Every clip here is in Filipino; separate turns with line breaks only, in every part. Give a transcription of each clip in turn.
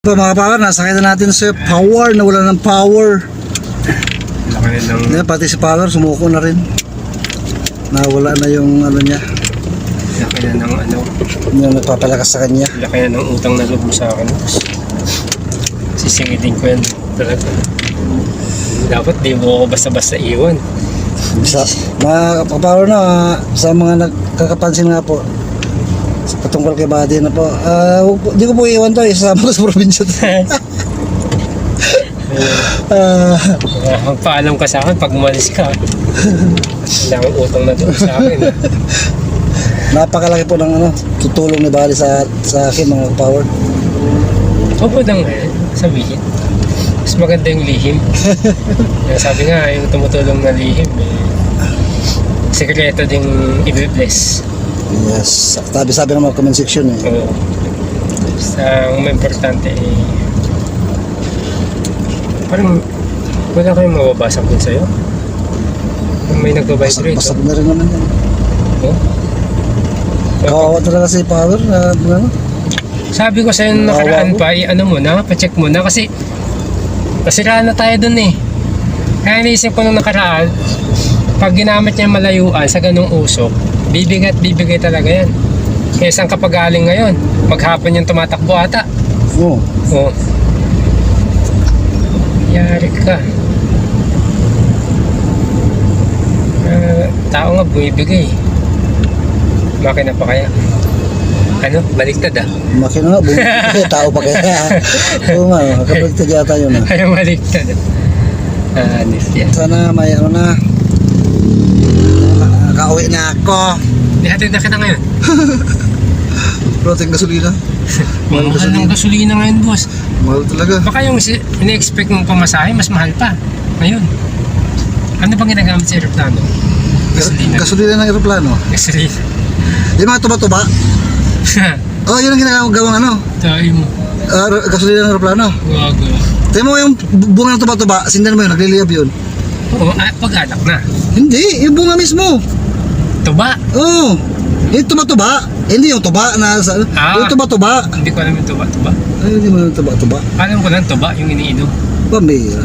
Po mga power, nasakay na natin sa power na wala ng power.
Laki ng...
Yeah, pati si power sumuko na rin. Nawala na yung ano niya.
Laki na ng ano.
Yung nagpapalakas sa kanya.
Laki na ng utang na loob mo sa akin. Sisingilin ko yan talaga. Dapat di mo ako basta-basta iwan.
Sa mga power na sa mga nagkakapansin nga po patungkol kay Buddy na po. Di ko po iwan to, isasama ko sa probinsya to.
Magpaalam ka sa akin pag umalis ka. Wala akong utang na doon sa akin.
Napakalaki po ng ano, tutulong ni Buddy sa akin mga power.
Opo lang sabihin. Mas maganda yung lihim. Sabi nga, yung tumutulong na lihim, sekreto ding i-bless.
Yes, sabi ng mga comment section eh.
Oo. Basta ang importante parang wala kayong mababasag din sa'yo. May nagbabibrate.
Basag na rin naman yan.
Oh?
Kawawa talaga si power na ano.
Sabi ko sa'yo nung nakaraan pa, ano mo na, pacheck mo na kasi nasiraan na tayo dun eh. Kaya naisip ko nung nakaraan, pag ginamit niya malayuan sa ganung usok, bibigay talaga yan. Kaya saan ka pagaling ngayon? Maghapon yung tumatakbo ata.
Oo.
Oo. Yari ka. Tao nga bumibigay. Makina pa kaya? Ano? Baliktad ah.
Makina nga, tao pa kaya. Oo nga, kapagtad yata yun ah.
Ay, baliktad. Anis yan.
Sana may ano na. Nakauwi na ako.
Dihatid na kita ngayon.
Protein gasolina.
Mahal ng gasolina ngayon, boss.
Mahal talaga.
Baka yung ina-expect mong pamasahe, mas mahal pa. Ngayon. Ano bang ginagamit sa aeroplano? Gasolina.
Gasolina ng aeroplano.
Gasolina.
Yung mga tuba-tuba. Oh, yun ang ginagawang ano.
Tayo mo.
Gasolina ng aeroplano.
Gago.
Tayo mo yung bunga ng tuba-tuba, sindan mo yun, nagliliyab yun.
Oo, pag-alak na.
Hindi, yung bunga mismo.
Tuba.
Oo. Yung tuba-tuba. Hindi yung tuba na sa... Yung tuba-tuba.
Hindi ko alam yung tuba-tuba.
Ay, hindi mo yung tuba-tuba.
Alam ko lang tuba, yung iniinom.
Pambira.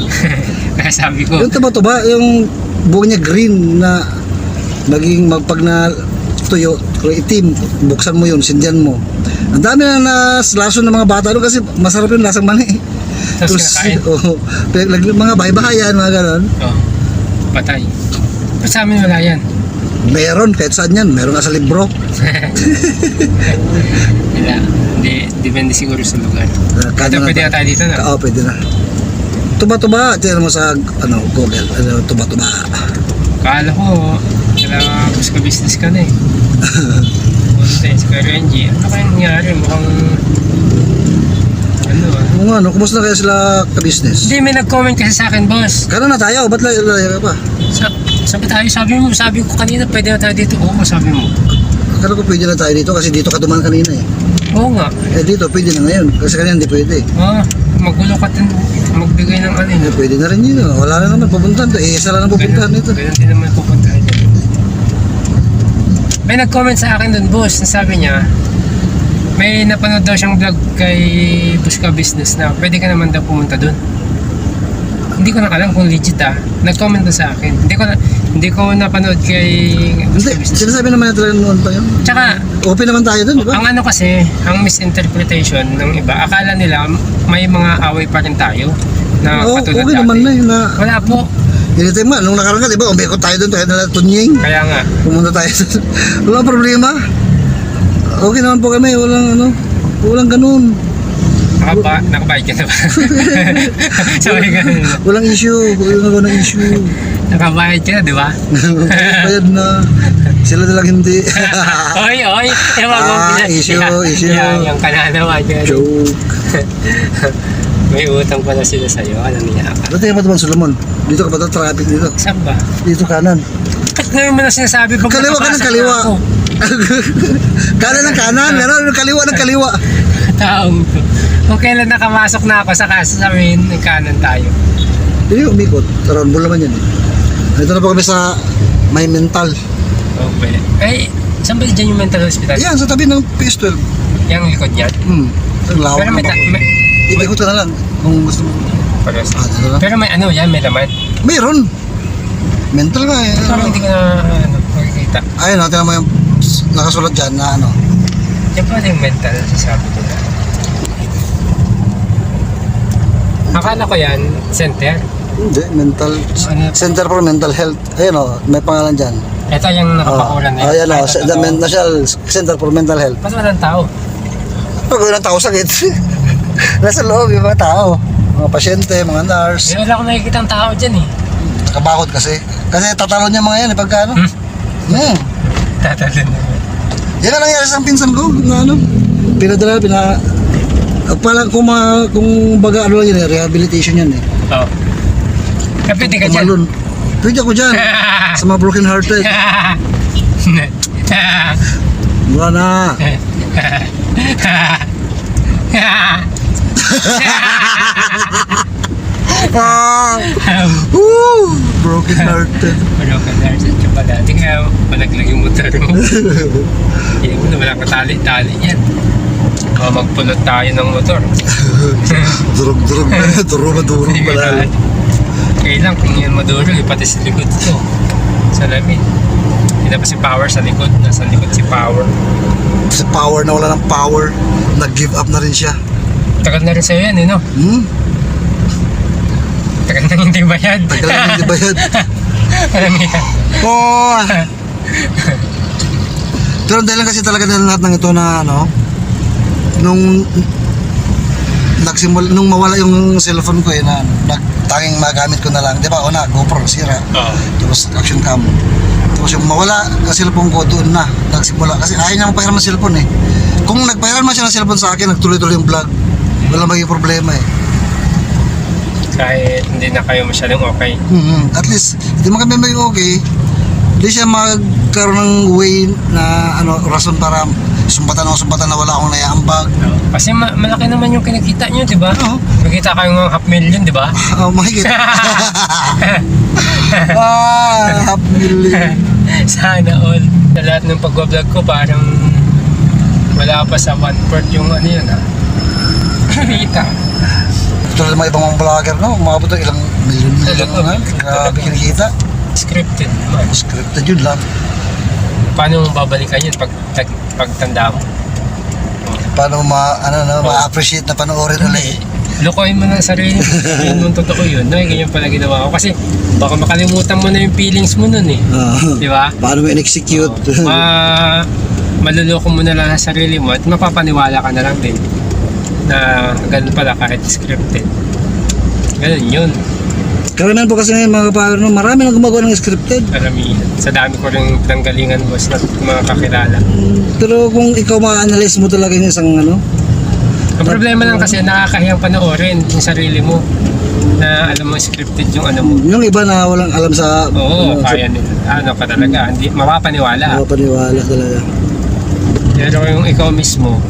Kaya sabi ko.
Yung tuba-tuba, yung buong niya green na naging pag na tuyo, itim, buksan mo yun, sindihan mo. Ang dami na lason ng mga bata doon kasi masarap yung lasang mani.
Tapos kinakain.
Oh, mga bahay-bahayan, mga ganon.
Oo. Patay. Pero sa amin wala yan.
Meron, kahit saan yan. Meron nga sa libro.
Wala. Hindi, depende siguro sa lugar. Ito, pwede na tayo dito na.
Oo, pwede na. Tuba-tuba, tingnan mo sa Google. Tuba-tuba.
Kala ko, kailangan gusto business ka na eh. Punta sa Karenji. Ano kaya nangyari? Mukhang... Ano ah?
Oo nga, no? Kumusta na kaya sila ka-business?
Hindi, may nag-comment kasi sa akin, boss.
Kano na tayo? Ba't laya ka pa?
Sabi tayo, sabi ko kanina, pwede na tayo dito. Oo, sabi mo.
Akala ko pwede na tayo dito kasi dito ka dumaan kanina eh.
Oo nga.
Eh dito, pwede na ngayon. Kasi kanina hindi pwede.
Magulo ka din. Magbigay ng ano
Eh, pwede na rin yun. Wala na naman pupuntahan to. Eh, isa lang ang pupuntahan nito.
Ganun din naman pupuntahan niya. May nag-comment sa akin dun, boss. Sabi niya, may napanood daw siyang vlog kay Buska Business na pwede ka naman daw pumunta dun. Hindi ko na alam kung legit ah. Nag-comment na sa akin. Hindi ko napanood kay Buska
Hindi,
Business.
sinasabi naman na talaga noon pa yun.
Tsaka,
open naman tayo dun, di ba?
ang ano kasi, ang misinterpretation ng iba, akala nila may mga away pa rin tayo na
Oo,
katulad
okay naman na yun na...
Wala po.
Hindi tayo nga, nung nakaraan ka, di ba? Umikot tayo dun, kaya nila tunying.
Kaya nga.
Pumunta tayo dun. Walang problema. Okay naman po kami, walang ganun.
Nakabayad ka na ba? Sabi ka na.
Walang issue, walang issue.
Nakabayad ka na, di ba?
Bayad na. Sila na lang hindi.
Oy.
Issue.
Yung kananawa dyan.
Joke.
May utang pala sila sa'yo. Alam niya ka.
Dati ka ba naman, Solomon? Dito ka ba ito? Traffic dito.
Saan ba?
Dito kanan.
Ngayon mo na sinasabi pag
Kaliwa ka ng
nakapasok
kaliwa.
na ako.
Kanan ng kanan. Meron kaliwa ng kaliwa.
Taong to. Kung kailan nakamasok na ako sa kasasamin, kanan tayo.
Hindi umikot. Around bull naman yan. Ito na po kami sa may mental.
Okay. Eh, saan ba dyan yung mental hospital?
Yan, sa tabi ng PS12.
Yung likod niyan?
Ang lawak
Pero
na ba? ikot ka na lang kung gusto mo.
Pares.
Ano lang.
Pero may ano yan, may laman.
Mayroon. Mental ka eh.
Parang hindi ko na makikita.
Ayun, tingnan mo yung nakasulat dyan na ano.
Yan pala yung mental, sasabi ko na. Akala ko yan, center.
Hindi, mental.
Ano?
Center for Mental Health. Ayun o, may pangalan dyan.
Ito yung nakapakulan na
Oh, ayan o,
Ay, ito,
the
totoo.
National Center for Mental Health.
Mas walang tao.
Pag walang tao sakit. Nasa loob yung mga tao. Mga pasyente, mga nurse.
Hindi wala akong nakikita ang tao dyan eh.
Nakabakot kasi. Kasi tatalon niya mga yan eh, pagka ano.
Tatalon na.
Yan ang nangyari sa pinsan ko. Na ano, pinadala. Parang kung baga ano yan eh, rehabilitation yan eh.
Oo. Pwede ka dyan.
Tumalon. Pwede ako dyan. Sa mga broken hearted. Wala na. Broken hearted.
Ano ka na sa tsokolate kaya malaglag yung motor mo. Hindi mo na walang katali-tali yan. O magpulot tayo ng motor.
Durog-durog na. Durog pala.
Kailang kung yan maduro, pati sa likod ko. Sa lamin. Hindi na pa si Power sa likod. Nasa likod si Power.
Si Power na wala ng power. Nag-give up na rin siya.
Tagal na rin sa'yo yan, eh, no? Tagal na hindi bayad.
Tagal na hindi bayad.
Alam yan.
Oh! Pero dahil lang kasi talaga dahil lahat ng ito na ano, nung mawala yung cellphone ko eh, na tanging magamit ko na lang, di ba? Una, GoPro, sira.
Oo.
Tapos action cam. Tapos yung mawala ang cellphone ko doon na nagsimula. Kasi ayaw niya magpahiram ng cellphone eh. Kung nagpahiram man siya ng cellphone sa akin, nagtuloy-tuloy yung vlog. Wala maging problema eh.
Kahit hindi na kayo masyadong okay.
At least, hindi man kami maging okay. Hindi siya magkaroon ng way na ano, rason para sumbatan na wala akong naiambag.
Kasi malaki naman yung kinikita nyo, di ba?
Oo.
Nakita kayong 500,000, di ba?
Mahigit. Half million.
Sana all. Sa lahat ng pag-vlog ko, parang wala pa sa 1/4 yung ano yun, ha? Kita.
Tulad ng mga ibang mga vlogger, no? Umabot ng ilang milyon
Talaga.
na. Grabe kinikita.
Scripted naman.
Scripted yun lang.
Paano mo babalikan yun pagtanda mo?
Paano ma-appreciate na panoorin ulit.
Lukoyin mo ng sarili mo. Yun mong totoo yun. No? Ganyan pala ginawa ko. Kasi baka makalimutan mo na yung feelings mo nun eh. Di ba?
Paano mo in-execute.
Maluloko mo na lang sa sarili mo at mapapaniwala ka na lang din na ganun pala kahit scripted. Ganun yun.
Karamihan po kasi ngayon mga kapatid, no, marami nang gumagawa ng scripted.
Karamihan. Sa dami ko rin pinanggalingan boss na mga kakilala.
Pero kung ikaw ma-analyze mo talaga yung isang ano,
Ang problema lang kasi nakakahiyang panoorin yung sarili mo na alam mo scripted yung ano mo.
yung iba na walang alam sa
Oo, kaya nila. Ano ka talaga, hindi mapapaniwala.
paniwala talaga.
Pero yung ikaw mismo,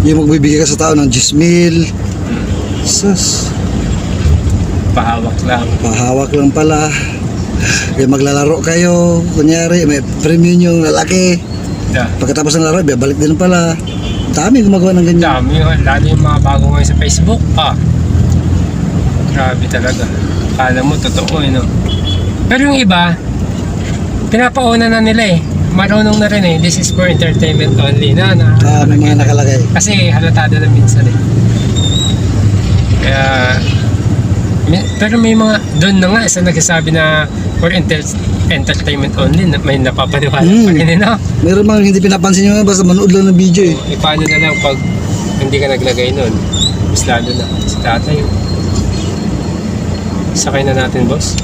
Yung magbibigay ka sa tao ng 10,000. Sus,
pahawak lang.
pahawak lang pala. Yung maglalaro kayo, kunyari may premium yung lalaki.
Yeah.
Pagkatapos ng laro, balik din pala. Dami gumagawa ng ganyan.
Dami yun, lalo yung mga bago ngayon sa Facebook. Grabe talaga. Kala mo, totoo eh, no? Pero yung iba, pinapauna na nila eh. Marunong na rin eh. This is for entertainment only.
May mga nakalagay.
Kasi halatado na minsan eh. Kaya, pero may mga, doon na nga, isa nagsasabi na for entertainment only, may napapaniwala pa rin eh, no?
Meron mga hindi pinapansin nyo, basta manood lang ng video eh.
Paano na lang pag hindi ka naglagay nun? Mas lalo na. Si tatay. Sakay na natin, boss.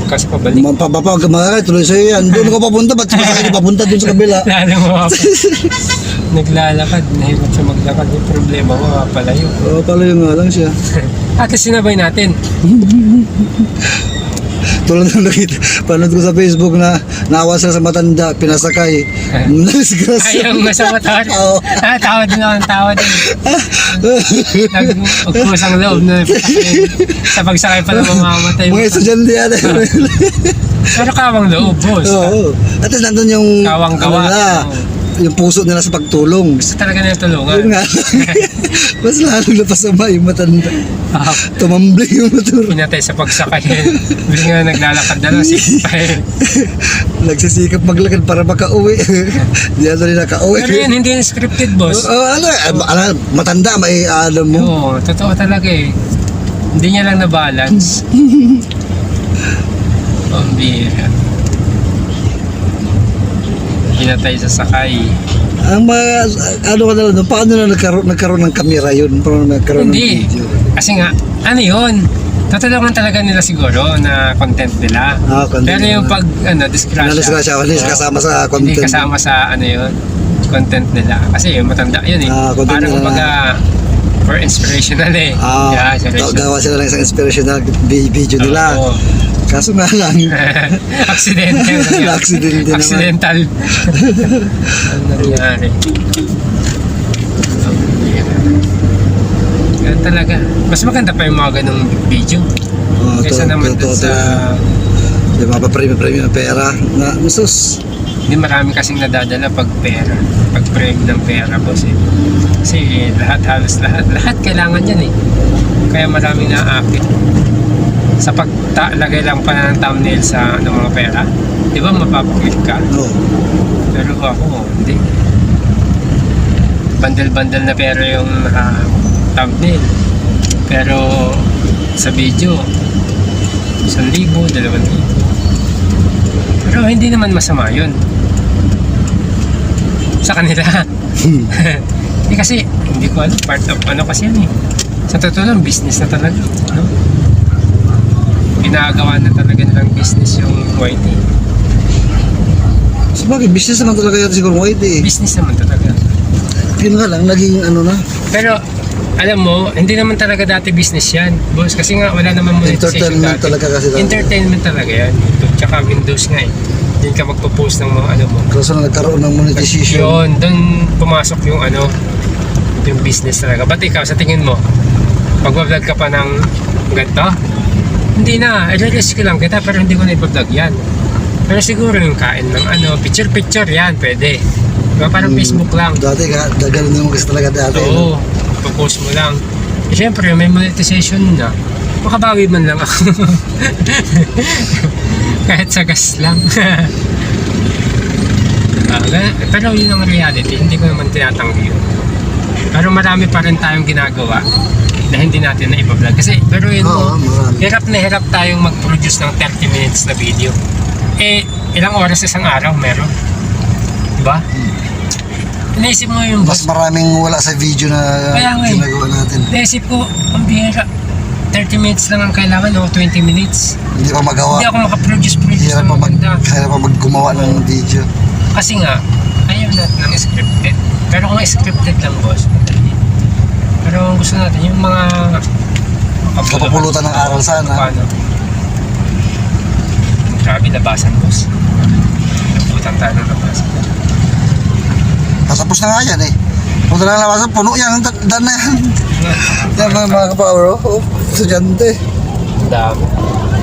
Kasi pabalik.
Pag makakay, tuloy sa'yo yan. Doon ka papunta, ba't sumakay ka papunta doon sa kabila?
Lalo mo pa. Naglalakad. Nahirap siya maglakad. Yung problema mo, mapalayo.
Oo, palayo nga lang siya.
At least sinabay natin.
Tulad ng nakita, panood ko sa Facebook na naawa sila sa matanda, pinasakay. Nasgrasya.
Ayaw nga sa motor.
Oo.
Tawa din ako ng tawa din. Nagkusang loob na sa pagsakay pa ng mamamatay mo.
Mga estudyante yan.
Pero kawang loob, boss.
Oo. At least nandun yung
Kawang gawa.
ano nila, yung puso nila sa pagtulong.
Gusto talaga nila tulungan.
Yun nga. Mas lalo na pasama yung matanda. Tumambling yung motor.
Pinatay sa pagsakay. Bili nga naglalakad na lang, sipay.
Nagsisikap maglakad para makauwi. Di ano rin nakauwi.
Pero yan, hindi yan scripted, boss.
Matanda, may alam mo.
Oo, totoo talaga eh. Hindi niya lang na-balance. Pambira. Pinatay sa sakay.
Ang mga, ano ka na lang, paano na nagkaroon ng kamera yun? Paano nagkaroon
Hindi.
ng video?
Kasi nga, ano yun? Tutulungan talaga nila siguro na content nila.
Content
Pero yung
nila.
pag, disgrasya.
Disgrasya, hindi kasama sa content.
Hindi kasama sa, yun, content nila. Kasi yung matanda yun eh.
Content
Parang
nila.
kumbaga, for inspirational eh. Yeah,
Gawa sila ng isang inspirational video nila.
Oo.
Kaso nga lang,
Aksidente.
Aksidente naman.
Accidental. Ano nangyari? Ganun talaga. Mas maganda pa yung mga ganong video. Kaysa naman dun sa...
Yung mga papremyo ng pera na masus.
Hindi marami kasing nadadala pag pera. Pag premyo ng pera, boss eh. Kasi halos lahat kailangan yan eh. Kaya maraming naakit. Sa pagtalagay lang pa ng thumbnail sa mga pera, di ba mapapakit ka?
Oo.
Pero ako, hindi. Bandel-bandel na pera yung thumbnail. Pero sa video, 1,000, 2,000. Pero hindi naman masama yun. Sa kanila. Hindi kasi, hindi ko alam, part of kasi yan eh. Sa totoo lang, business na talaga. No? Ginagawa na talaga nilang business yung YT.
Sabagay, business naman talaga yun siguro white eh.
Business naman talaga.
Yun nga lang, naging ano na.
Pero, alam mo, hindi naman talaga dati business yan, boss. Kasi nga, wala naman monetization
Entertainment
dati.
talaga kasi dati.
Entertainment talaga yan. YouTube, tsaka Windows nga eh. Hindi ka magpo-post ng mga mo.
Kaso na nagkaroon ng monetization.
Yun, doon pumasok yung yung business talaga. Ba't ikaw, sa tingin mo, pag-vlog ka pa ng ganito, hindi na, i-release ko lang kita pero hindi ko na i-vlog yan. Pero siguro yung kain ng picture-picture yan, pwede. Diba parang Facebook lang.
Dati ka, ganun naman kasi talaga dati.
Oo, ipopost mo lang. Eh, syempre, may monetization na. Makabawi man lang ako. Kahit sa gas lang. Pero yun ang reality, hindi ko naman tinatanggi yun. Pero marami pa rin tayong ginagawa na hindi natin na ipa-vlog. Kasi, pero yun
Oo, marami.
hirap na hirap tayong mag-produce ng 30 minutes na video. Eh, ilang oras isang araw meron? Diba? Naisip mo yung
Mas maraming wala sa video na
Kaya nga eh.
ginagawa natin.
naisip ko, ang bihira. 30 minutes lang ang kailangan o 20 minutes.
Hindi pa magawa.
Hindi ako makaproduce
Hirap
ng
pa
maganda.
hirap pa maggumawa ng video.
Kasi nga, ayaw natin ng scripted. Pero kung scripted lang, boss, madali. Pero ang gusto natin, yung mga
Kapapulutan ng aral sana.
Paano? Grabe, labasan, boss. Nabutan tayo ng labasan.
Patapos na nga yan eh. Punta na labasan, puno yan. Dan na yan. Yan mga ka-power. Estudyante.
Dami.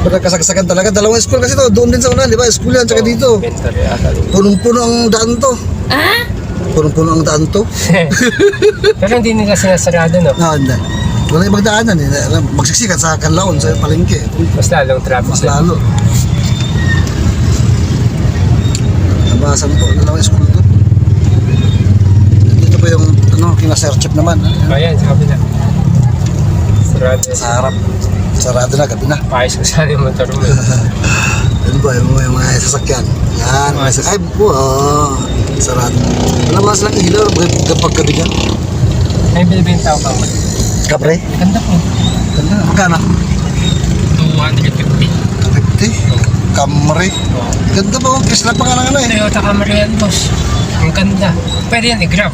Pero kasagsagan talaga. Dalawang school kasi to. Doon din sa una, di ba? School yan, tsaka dito.
Inventory ata.
Punong-puno ang daan to. Punong-puno ang daan to.
Pero hindi nila sinasarado, no?
No, hindi. Wala ibang daanan eh. Magsiksikan sa Kanlaon, sa palengke.
Mas lalong traffic.
Mas lalo. Labasan to. Dalawang school to. Dito pa yung kina-search up naman.
Ayan, sa kabila. Sarado.
Sa harap. Sarado na, gabi na.
Paayos ko sana yung motor mo.
Ano ba yung mga sasakyan? Yan, mga sasakyan. Ay, wow. Sarado. Wala mga silang ilaw kapag gabi yan.
Ay, binibenta ko ba?
Kapre?
Ganda po.
Ganda. Magkano?
250.
50. Camry.
Oh.
Ganda ba? Kisla pa ka lang eh.
Toyota Camry yan, boss. Ang ganda. Pwede yan i-grab.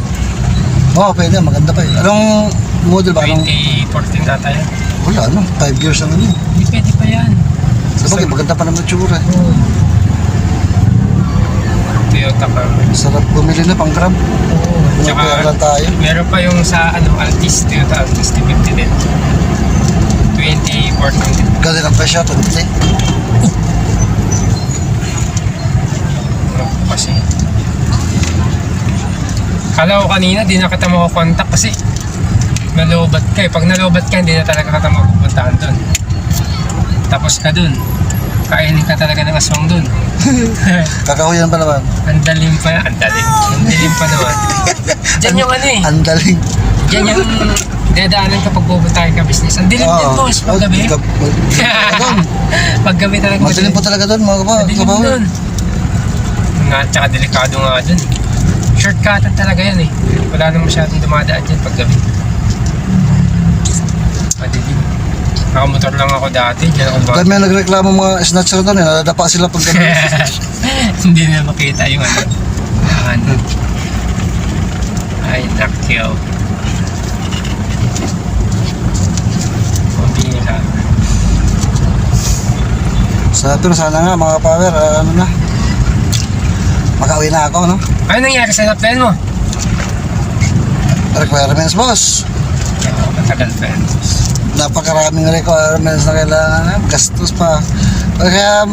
Oo, pwede. Maganda pa eh. Anong model ba?
2014 ata yan.
Wala, 5 years ang ano.
Hindi pwede pa yan.
Sabagay, maganda pa naman tsura.
Oh. Toyota Camry.
Sarap bumili na pang grab.
Oo.
Pinapayaran lang tayo.
Meron pa yung sa Altis. Toyota Altis T50 din. 2014.
Galing ang presyo, 20.
Kasi kala ko kanina di na kita makakontak kasi nalobat ka eh. Pag nalobat ka, hindi na talaga ka mapupuntahan doon. Tapos ka doon. Kainin ka talaga ng aswang doon.
Kakahuyan pa naman.
Ang dalim pa. Ang dilim pa naman. Diyan yung ano eh.
Ang daling.
Diyan yung dadaanan ka pag pupunta ka business. Ang dilim din boss, pag gabi. Pag gabi talaga.
Madilim po talaga doon, mga
Madilim
kabaw.
doon. Nga, tsaka delikado nga doon. Shortcutan talaga yan eh. Wala nang masyadong dumadaan dyan pag gabi. Madilim. Nakamotor lang ako dati. Diyan ako
Dahil
dumadaan.
may nagreklamo mga snatcher doon, nadadapa sila pag gabi.
Hindi na makita yung ano. Ano. Ay, nakyo. Pambira.
Pero sana nga mga power, ano na. Makauwi na ako, no?
Ano nangyari sa plan mo?
Requirements, boss.
Matagal pa yan.
Napakaraming requirements na kailangan. Gastos pa. Kaya,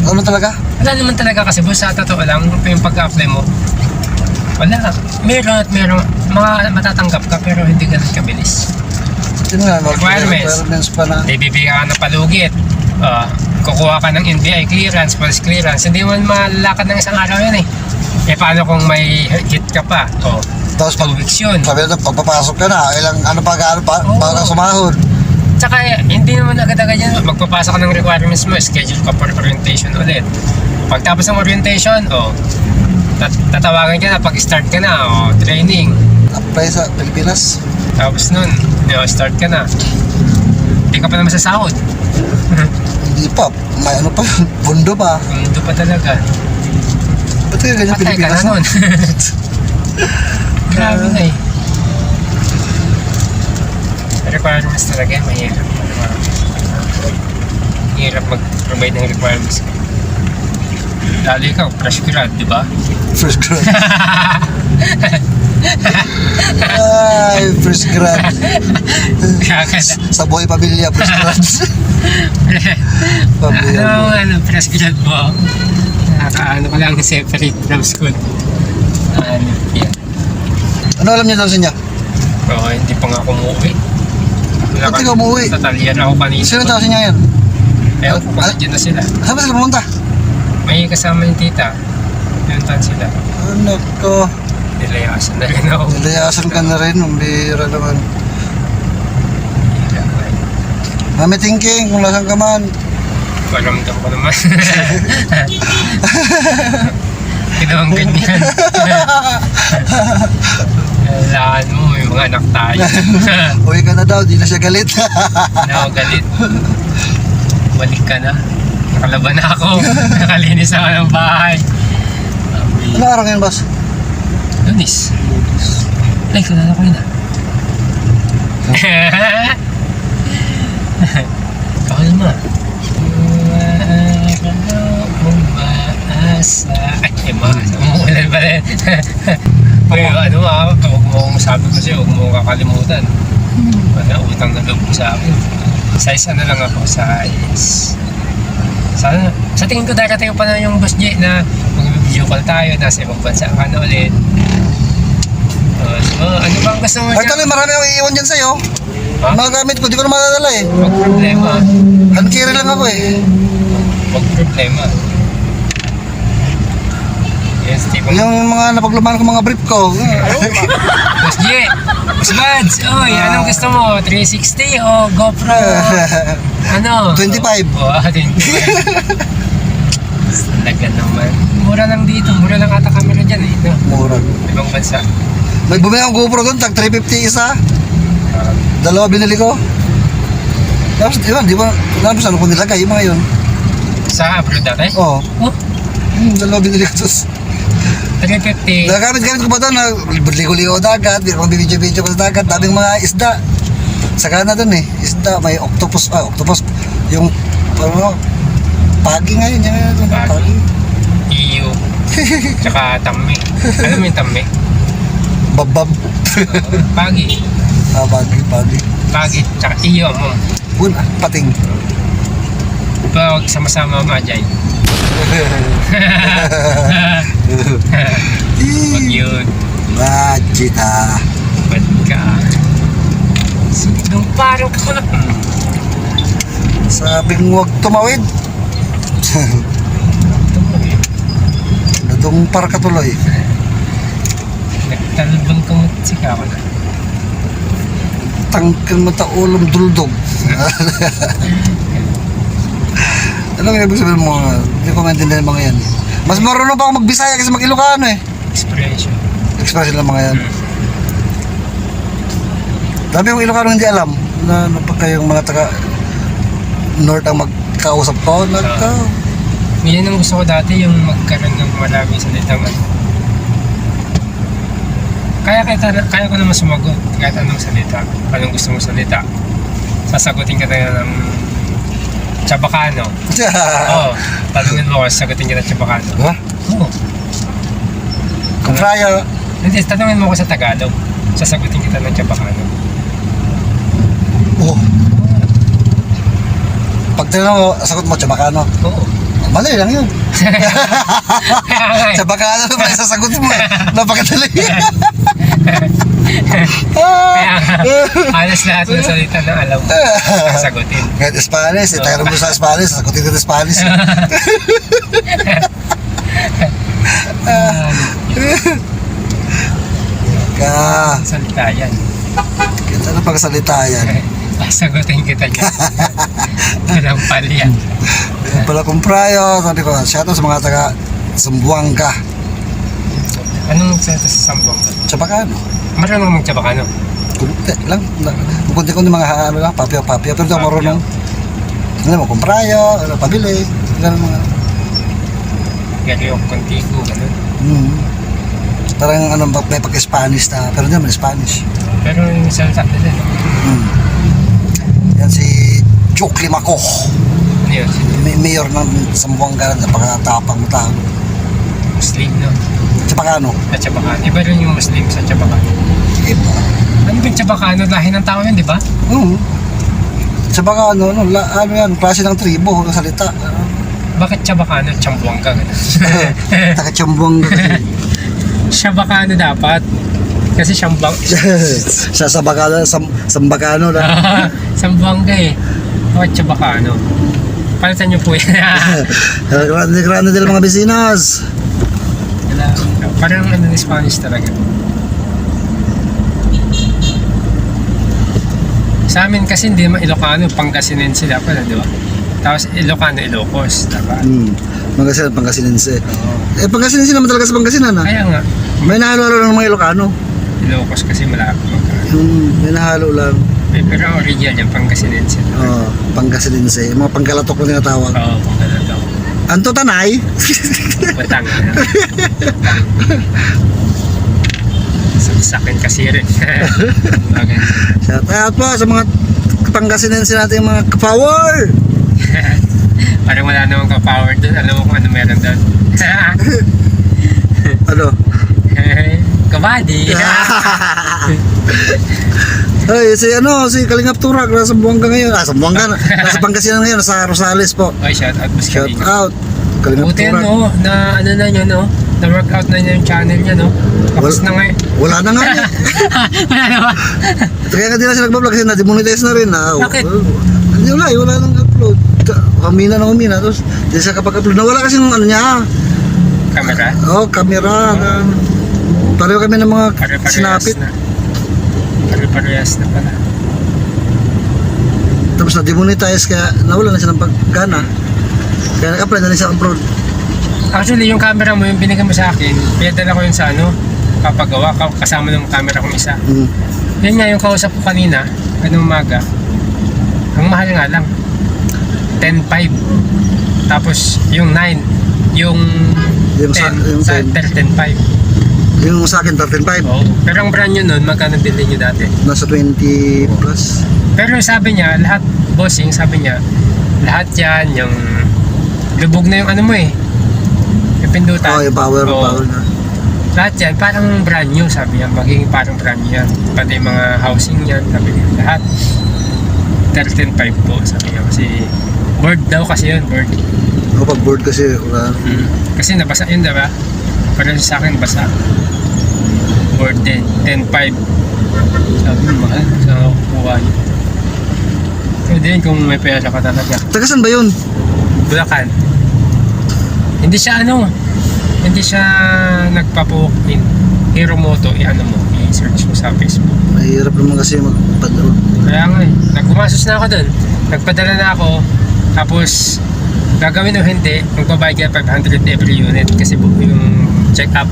ano talaga?
Wala naman talaga kasi boss, sa totoo lang, yung pag-apply mo, wala. Meron at meron. Mga matatanggap ka pero hindi ganun kabilis.
Yun nga,
Requirements.
requirements pa na.
May bibigyan ka ng palugit. Kukuha ka ng NBI clearance, police clearance. Hindi mo malalakad ng isang araw yan eh. Eh paano kung may hit ka pa?
Tapos
2 weeks yun.
sabi na, pagpapasok ka na, ilang ano pa,
Oo.
para sumahod.
Tsaka hindi naman agad-agad yan. Magpapasa ka ng requirements mo, schedule ka for orientation ulit. Pagtapos ng orientation, tatawagan ka na pag-start ka na, training.
Apply sa Pilipinas.
Tapos nun, start ka na. Hindi ka pa naman sasahod.
Hindi pa, may ano pa, bundo pa.
Mundo pa talaga.
Ba't kaya ganyan
Patay ka na
Pilipinas?
nun. Grabe na eh. Requirements talaga, mahirap. Mahirap mag-provide ng requirements. Lalo ikaw, fresh grad, di ba?
First grad. Ay, first grad. Sa buhay pamilya, first grad.
Ano, fresh grad mo? Nakakaano ko lang separate from school. Ano, yan.
Ano alam niyo daw sa inyo?
Oo, hindi pa nga ako umuwi.
Ba't di ka umuwi?
Tatalyan ako kanina.
Sino daw sa inyo yan?
Ewan ko, kasi dyan na sila.
Saan ba sila pumunta?
May kasama yung tita. Pinuntahan sila.
Ano ko?
Nilayasan na rin ako.
Nilayasan ka na rin, ang bihira naman. Mami thinking, kung nasan ka man.
Paramdam ko naman. Ginawang ganyan. Kailangan mo, may mga anak tayo.
Uwi ka na daw, di na siya galit.
Nakagalit. Balik ka na. Nakalaban na ako. Nakalinis ako ng bahay.
Ano araw ngayon, boss?
Lunis. Ay, kalala ko yun ah. Ikaw naman. Umaasa. Ay, umaasa. Umuulan pa rin. Uy, ano huwag mo sabi ko sa'yo, huwag mo kakalimutan. Wala, utang na loob mo sa akin. Size ano lang ako, size. Sana, sa tingin ko darating pa na yung Boss J na mag-video call tayo, nasa ibang bansa ka na ulit. So, ano ba ang gusto mo
Ay, tuloy, marami akong iiwan dyan sa'yo.
Ha?
Mga gamit ko, di ko na madadala eh.
Huwag problema.
Hand carry lang ako eh.
Huwag problema. Yes, tipong...
Yung mga napaglumaan ko mga brief ko.
Boss J! Boss Buds! Uy, anong gusto mo? 360 o GoPro? Ano?
25.
Oh, 25. Talaga naman. Mura lang dito. Mura lang ata camera dyan eh. No?
Mura.
Ibang bansa.
May bumili akong GoPro doon, tag 350 isa. Dalawa binili ko. Tapos, di ba, tapos ano ko nilagay, yung mga yun.
Sa abroad dati?
Oo.
Oh,
Dalawa binili ko doon.
350.
Nagamit-gamit ko pa doon, ligo-ligo dagat, video-video ko sa dagat, daming mga isda. Saka na doon eh, isda, may octopus, yung, ano, pagi ngayon, yung pagi.
Iyo. Tsaka tamme. Alam mo yung tamme?
Babab.
Pagi.
Pagi.
Pagi. Tsaka iyo mo.
Pating.
Pag sama-sama majay. Wag yun.
Majita.
Ba't ka? Nung parang ko na.
Sabing huwag tumawid. Nadumpar ka tuloy.
Nagtalbang ka mo sika ko na.
Tangkang mata ulong duldog. Ano nga ibig sabihin mo? Hindi ko maintindihan mga yan. Mas marunong pa ako magbisaya kasi mag-Ilocano eh.
Expression.
Expression lang mga yan. Dami yung Ilocano hindi alam na pagka yung mga taga North ang magkausap ko.
Yan ang gusto ko dati, yung magkaroon ng maraming salitang ano. Kaya ko naman sumagot kahit anong salita. Anong gusto mong salita. Sasagutin ka na ng Chabacano. Oo. Tanungin mo ako, sasagutin ka ng Chabacano.
Ha?
Oo.
Kung fraya.
Hindi, tanungin mo ako sa Tagalog. Sasagutin kita ng Chabacano.
Oo. Pag tinanong mo, sagot mo, Chabacano.
Oo.
Mali lang yun.
Kaya nga eh.
Chabacano na pala sasagot mo eh. Napakadali.
Kaya nga, halos lahat ng salita na alam mo, sasagutin.
Kahit Spanish, tayo mo sa Spanish, sasagutin ka ng Spanish.
Salita yan.
Ano pang salita yan?
Sasagutin kita niya. Walang palya.
Yung pala kong prayo, sabi ko, shoutout sa mga taga Zamboanga.
Anong salita sa Sambong?
Chabacano.
Marunong mag-Chabacano?
Kunti lang. Kunti-kunti mga ano lang, papyo-papyo. Pero di ako marunong. Ano mo, kung prayo, ano, pabili. Ganun mga.
Galiok, kontigo, gano'n.
Parang ano, may pag-Spanish na, pero hindi naman Spanish.
Pero yung salita nila, no?
Yan si Joke Limaco.
Ano yun?
Mayor ng Zamboanga, napakatapang mo tao.
Muslim, no?
Chabacano.
Sa Chabacano. Iba rin yung Muslim sa Chabacano.
Iba.
Ano ba yung Chabacano? Lahi ng tao yun, di ba?
Chabacano, ano yan, klase ng tribo, ng salita.
Bakit Chabacano? Chambuanga, gano'n.
Taga-Chambuanga kasi.
Chabacano dapat. Kasi Sambang...
Sa Sabacano, Sambacano lang.
Sambuanga eh. Bakit Chabacano? Palitan niyo po yan.
Grande del mga bisinas.
Parang ano, Spanish talaga. Sa amin kasi hindi naman Ilocano, Pangasinense sila pala, di ba? Tapos Ilocano, Ilocos, diba?
Pangasinense. Pangasinense naman talaga sa Pangasinan, ha?
Kaya nga.
May nahalo-halo ng mga Ilocano.
Ilocos kasi malapit magkano.
May nahalo lang.
Pero original yung Pangasinense.
Pangasinense. Mga Pangkalatok na tinatawag.
Oo, Pangkalatok.
Anto Tanay?
Batang. Sa akin kasi rin.
Shout out po sa mga Pangasinense natin, mga ka-power.
Parang wala namang ka-power doon. Alam mo kung ano meron doon.
Ano?
Kabady.
Ay, si Kalingap Turak nasa Zamboanga ngayon. Zamboanga na. Nasa Pangasinan ngayon, nasa Rosales po.
Ay, shout out.
Shout out. Kalingap
Buti
Turak.
no, na ano na niya no, na workout na niya yung channel niya no. Tapos na nga eh.
Wala na nga.
Wala na ba?
Kaya nga di na siya nagbablog kasi na-demonetize na rin.
Bakit?
Hindi wala nang upload. Humina na humina. Tapos di siya kapag-upload. Nawala kasi yung ano niya.
Camera?
Camera. Pareho kami ng mga
Pare-parehas
sinapit.
na. Pare-parehas na pala.
Tapos na-demonetize kaya nawala na siya ng pagkana. Kaya nag-apply na rin siya abroad.
Actually, yung camera mo, yung binigay mo sa akin, pinadala ko yun sa ano, papagawa, kasama ng camera kong isa. Yun nga yung kausap ko kanina, kanina umaga. Ang mahal nga lang. 10.5. Tapos yung 9, yung 10, sa 10.5.
Yung sa akin 13.5.
Oo. Pero ang brand nyo nun, magkano bilhin nyo dati?
Nasa 20 plus.
Pero sabi niya, lahat, bossing, sabi niya, lahat yan, yung lubog na yung ano mo eh. Yung pindutan.
Yung power na.
Lahat yan, parang brand new, sabi niya. Magiging parang brand new yan. Pati yung mga housing yan, sabi niya. Lahat. 13.5 po, sabi niya. Kasi board daw kasi yun, board.
Pag board kasi, wala.
Kasi nabasa yun, diba? Parang sa akin, basa. Board din, 10.5. Sabi mo, mahal. Saan ako kukuha yun? Ikaw din kung may pera ka talaga.
Taga saan ba yun?
Bulacan. Hindi siya hindi siya nagpa-book in Hiromoto, i-ano mo, i-search mo sa Facebook.
Mahirap naman kasi magpadala.
Kaya nga nagkumasos na ako doon. Nagpadala na ako, tapos gagawin o hindi, magbabayad ka 500 every unit kasi yung check up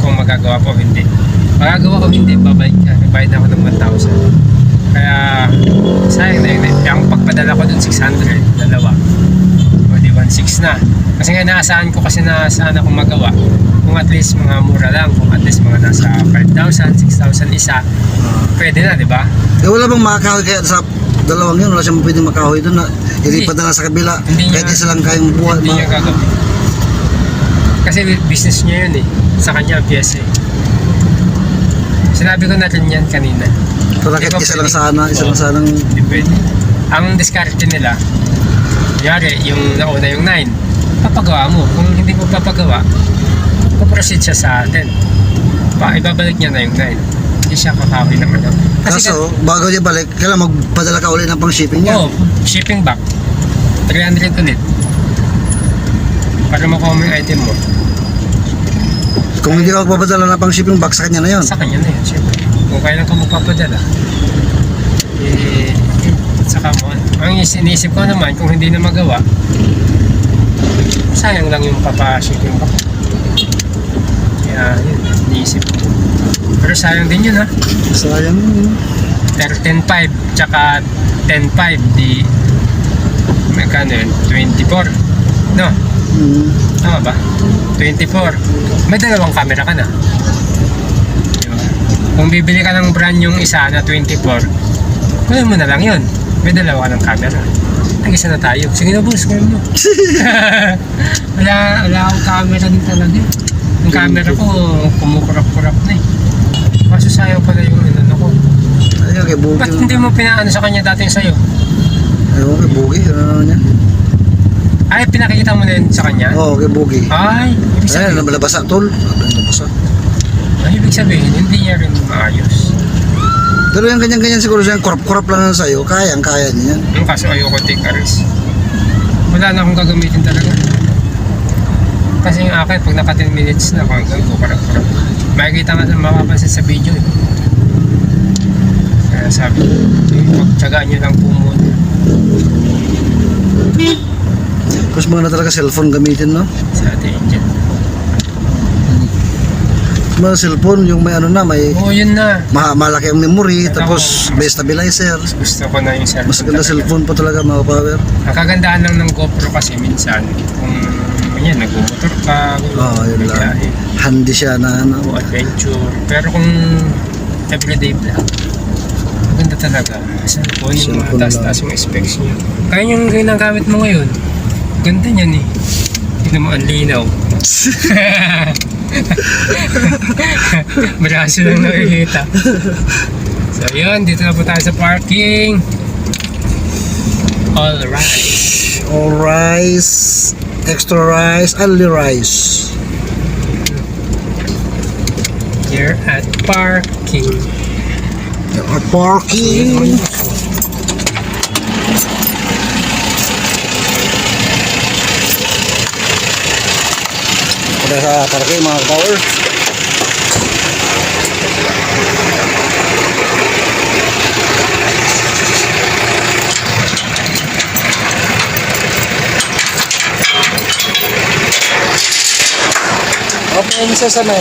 kung magagawa ko o hindi. Magagawa ko hindi, babayad ka. Nagbayad na ako ng 1,000. Kaya sayang na yun. Ang pagpadala ko doon 600, dalawa. O di 1,600 na. Kasi nga naasahan ko kasi naasahan akong magawa. Kung at least mga mura lang, kung at least mga nasa 5,000, 6,000 isa, pwede na, di ba?
Eh wala bang makakahoy kaya sa dalawang yun? Wala siyang pwedeng makahoy doon na ilipat na lang sa kabila.
Hindi
Kahit
niya-
isa lang kayong buhay.
Hindi niya gagawin. Kasi business niya yun eh. Sa kanya ang piyesa eh. Sinabi ko na rin yan kanina.
Pero kahit
Di ba
isa lang
pwede?
sana, isa lang
Oo.
sanang...
Hindi pwede. Ang diskarte nila, yari, yung nauna yung 9, papagawa mo. Kung hindi mo papagawa, puproceed siya sa atin. Ibabalik niya na yung 9. Hindi siya kakahoy ng ano.
Kaso, bago niya balik, kailangan magpadala ka ulit ng pang shipping niya.
Oo, shipping back. 300 ulit. Para makuha mo yung item mo.
Kung hindi ka magpapadala ng pang shipping back, sa kanya na yun.
Sa kanya na yun, syempre. Kung kailan ka magpapadala, saka mo. Ang iniisip ko naman, kung hindi na magawa, sayang lang yung papashipping back. Kaya yun, iniisip ko. Pero sayang din yun ha.
Sayang yun.
Pero 10.5 tsaka 10.5 di magkano yun? 24 no? Tama ba? 24 may dalawang camera ka na, diba? Kung bibili ka ng brand yung isa na 24, kunin mo na lang yun, may dalawa ka ng camera, nag-isa na tayo. Sige na boss, kunin mo. wala akong camera din talaga. Yung camera ko kumukurap-kurap na eh. Kaso sayo pala yung ano ko.
Ayun, kay Bugi.
Ba't hindi mo pinaano sa kanya dati yung sayo?
Ayun, kay Bugi. Ano niya?
Ay, pinakikita mo na yun sa kanya?
Oo, kay Bugi.
Ay, ibig
Ayun,
sabihin,
nabalabasa, tol. Nabalabasa.
ibig sabihin, hindi niya rin maayos.
Pero yung ganyan-ganyan siguro siya, kurap-kurap lang na sa'yo, kaya niya yan.
Yung kaso ayoko take a risk. Wala na akong gagamitin talaga. Kasi yung akin, pag naka 10 minutes na, hanggang kukarap-kurap. Makikita nga na mapapansin sa video eh. Kaya sabi ko, pagtsagaan nyo lang po muna.
Mas mga na talaga cellphone gamitin, no?
Sa ating engine.
Mga cellphone, yung may ano na, may
Oo, yun na.
malaki ang memory, tapos may stabilizer.
Gusto ko na yung cellphone.
Mas ganda
talaga.
cellphone pa talaga, mga power.
Ang kagandahan lang ng GoPro kasi minsan, kung yan, nagmumotor ka,
Oo, yun lang.
biyahe,
Handy siya na, ano.
o adventure. Pero kung everyday vlog, maganda talaga. Cellphone, yung
Cellphone
taas-taas yung specs niya. Kaya yung ginagamit mo ngayon, ganda niyan eh. Tignan mo, ang linaw. Braso lang nakikita. So yun, dito na po tayo sa parking. All rice.
All rice, extra rice, only rice.
Here at parking.
Parking. Pada sa parking, mga power. Open sesame.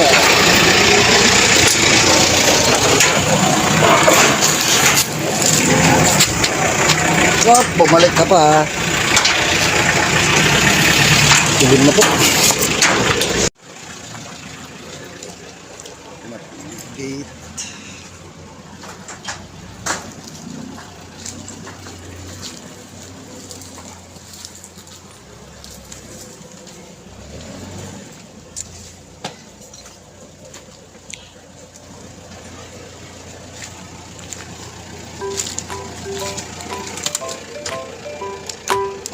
Wap, bumalik ka pa ha. Dilim na po. Gate.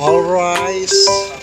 All rice.